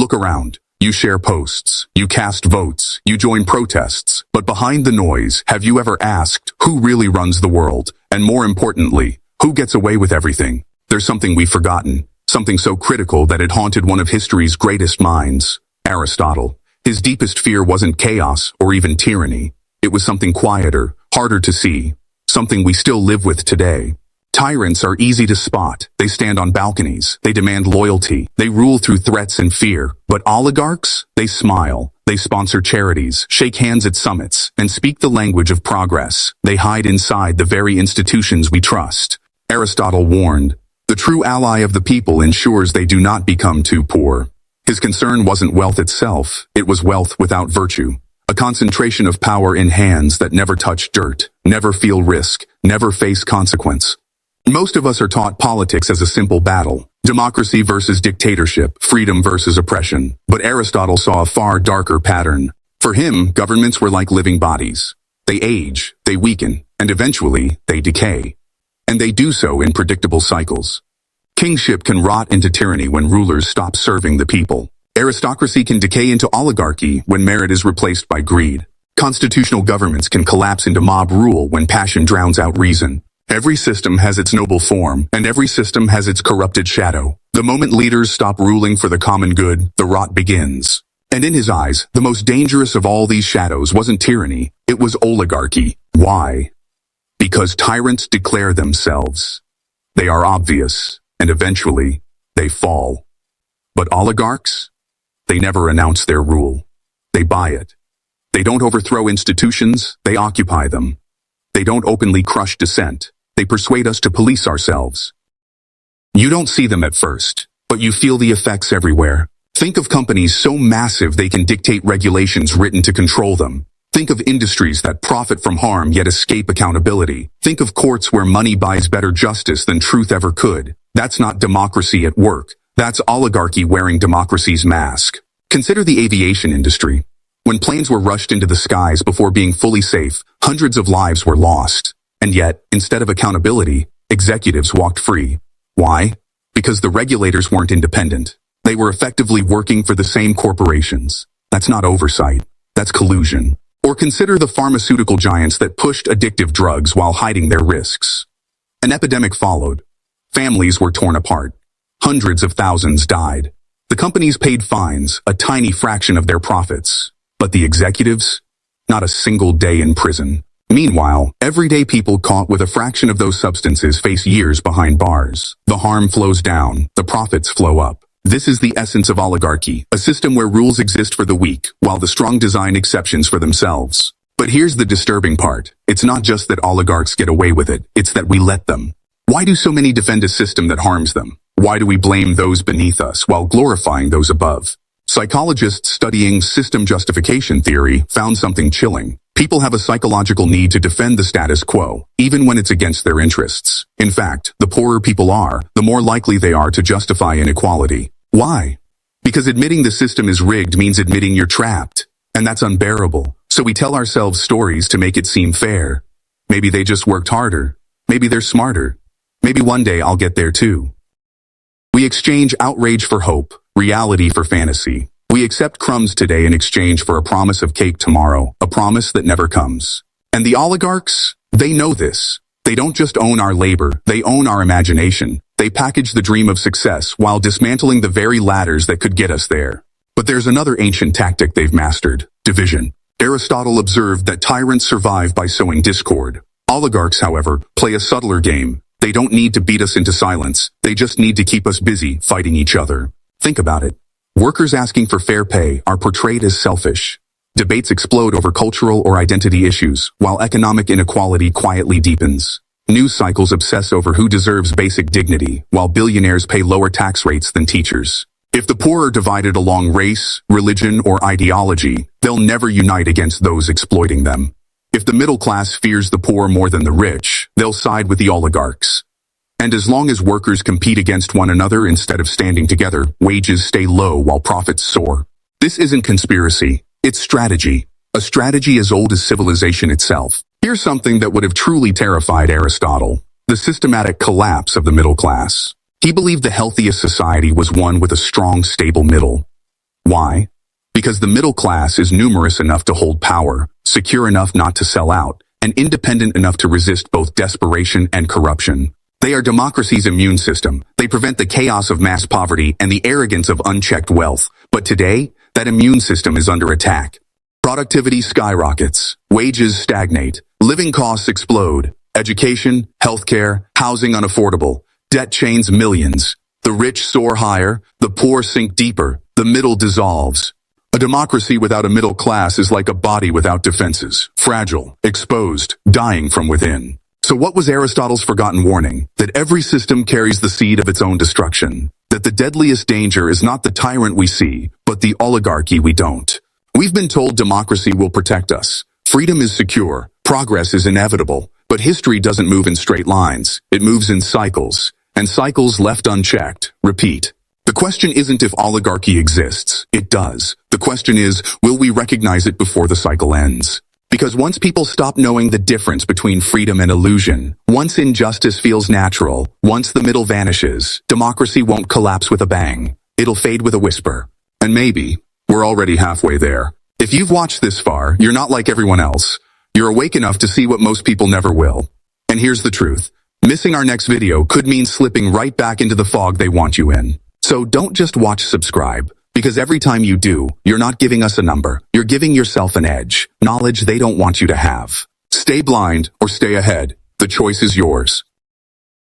Look around. You share posts, you cast votes, you join protests, but behind the noise, have you ever asked who really runs the world? And more importantly, who gets away with everything? There's something we've forgotten, something so critical that it haunted one of history's greatest minds, Aristotle. His deepest fear wasn't chaos or even tyranny. It was something quieter, harder to see, something we still live with today. Tyrants are easy to spot. They stand on balconies. They demand loyalty. They rule through threats and fear. But oligarchs? They smile. They sponsor charities, shake hands at summits, and speak the language of progress. They hide inside the very institutions we trust. Aristotle warned, the true ally of the people ensures they do not become too poor. His concern wasn't wealth itself. It was wealth without virtue. A concentration of power in hands that never touch dirt, never feel risk, never face consequence. Most of us are taught politics as a simple battle. Democracy versus dictatorship, freedom versus oppression. But Aristotle saw a far darker pattern. For him, governments were like living bodies. They age, they weaken, and eventually, they decay. And they do so in predictable cycles. Kingship can rot into tyranny when rulers stop serving the people. Aristocracy can decay into oligarchy when merit is replaced by greed. Constitutional governments can collapse into mob rule when passion drowns out reason. Every system has its noble form, and every system has its corrupted shadow. The moment leaders stop ruling for the common good, the rot begins. And in his eyes, the most dangerous of all these shadows wasn't tyranny, it was oligarchy. Why? Because tyrants declare themselves. They are obvious, and eventually, they fall. But oligarchs? They never announce their rule. They buy it. They don't overthrow institutions, they occupy them. They don't openly crush dissent. They persuade us to police ourselves. You don't see them at first, but you feel the effects everywhere. Think of companies so massive they can dictate regulations written to control them. Think of industries that profit from harm yet escape accountability. Think of courts where money buys better justice than truth ever could. That's not democracy at work. That's oligarchy wearing democracy's mask. Consider the aviation industry. When planes were rushed into the skies before being fully safe, hundreds of lives were lost. And yet, instead of accountability, executives walked free. Why? Because the regulators weren't independent. They were effectively working for the same corporations. That's not oversight. That's collusion. Or consider the pharmaceutical giants that pushed addictive drugs while hiding their risks. An epidemic followed. Families were torn apart. Hundreds of thousands died. The companies paid fines, a tiny fraction of their profits. But the executives? Not a single day in prison. Meanwhile, everyday people caught with a fraction of those substances face years behind bars. The harm flows down, the profits flow up. This is the essence of oligarchy, a system where rules exist for the weak, while the strong design exceptions for themselves. But here's the disturbing part. It's not just that oligarchs get away with it, it's that we let them. Why do so many defend a system that harms them? Why do we blame those beneath us while glorifying those above? Psychologists studying system justification theory found something chilling. People have a psychological need to defend the status quo, even when it's against their interests. In fact, the poorer people are, the more likely they are to justify inequality. Why? Because admitting the system is rigged means admitting you're trapped. And that's unbearable. So we tell ourselves stories to make it seem fair. Maybe they just worked harder. Maybe they're smarter. Maybe one day I'll get there too. We exchange outrage for hope, reality for fantasy. We accept crumbs today in exchange for a promise of cake tomorrow, a promise that never comes. And the oligarchs? They know this. They don't just own our labor, they own our imagination. They package the dream of success while dismantling the very ladders that could get us there. But there's another ancient tactic they've mastered: division. Aristotle observed that tyrants survive by sowing discord. Oligarchs, however, play a subtler game. They don't need to beat us into silence. They just need to keep us busy fighting each other. Think about it. Workers asking for fair pay are portrayed as selfish. Debates explode over cultural or identity issues, while economic inequality quietly deepens. News cycles obsess over who deserves basic dignity, while billionaires pay lower tax rates than teachers. If the poor are divided along race, religion, or ideology, they'll never unite against those exploiting them. If the middle class fears the poor more than the rich, they'll side with the oligarchs. And as long as workers compete against one another instead of standing together, wages stay low while profits soar. This isn't conspiracy, it's strategy. A strategy as old as civilization itself. Here's something that would have truly terrified Aristotle: the systematic collapse of the middle class. He believed the healthiest society was one with a strong, stable middle. Why? Because the middle class is numerous enough to hold power, secure enough not to sell out, and independent enough to resist both desperation and corruption. They are democracy's immune system. They prevent the chaos of mass poverty and the arrogance of unchecked wealth. But today, that immune system is under attack. Productivity skyrockets, wages stagnate, living costs explode, education, healthcare, housing unaffordable, debt chains millions. The rich soar higher, the poor sink deeper, the middle dissolves. A democracy without a middle class is like a body without defenses, fragile, exposed, dying from within. So what was Aristotle's forgotten warning? That every system carries the seed of its own destruction. That the deadliest danger is not the tyrant we see, but the oligarchy we don't. We've been told democracy will protect us. Freedom is secure, progress is inevitable, but history doesn't move in straight lines. It moves in cycles, and cycles left unchecked repeat. The question isn't if oligarchy exists. It does. The question is, will we recognize it before the cycle ends? Because once people stop knowing the difference between freedom and illusion, once injustice feels natural, once the middle vanishes, democracy won't collapse with a bang. It'll fade with a whisper. And maybe we're already halfway there. If you've watched this far, you're not like everyone else. You're awake enough to see what most people never will. And here's the truth. Missing our next video could mean slipping right back into the fog they want you in. So don't just watch, subscribe. Because every time you do, you're not giving us a number. You're giving yourself an edge, knowledge they don't want you to have. Stay blind or stay ahead. The choice is yours.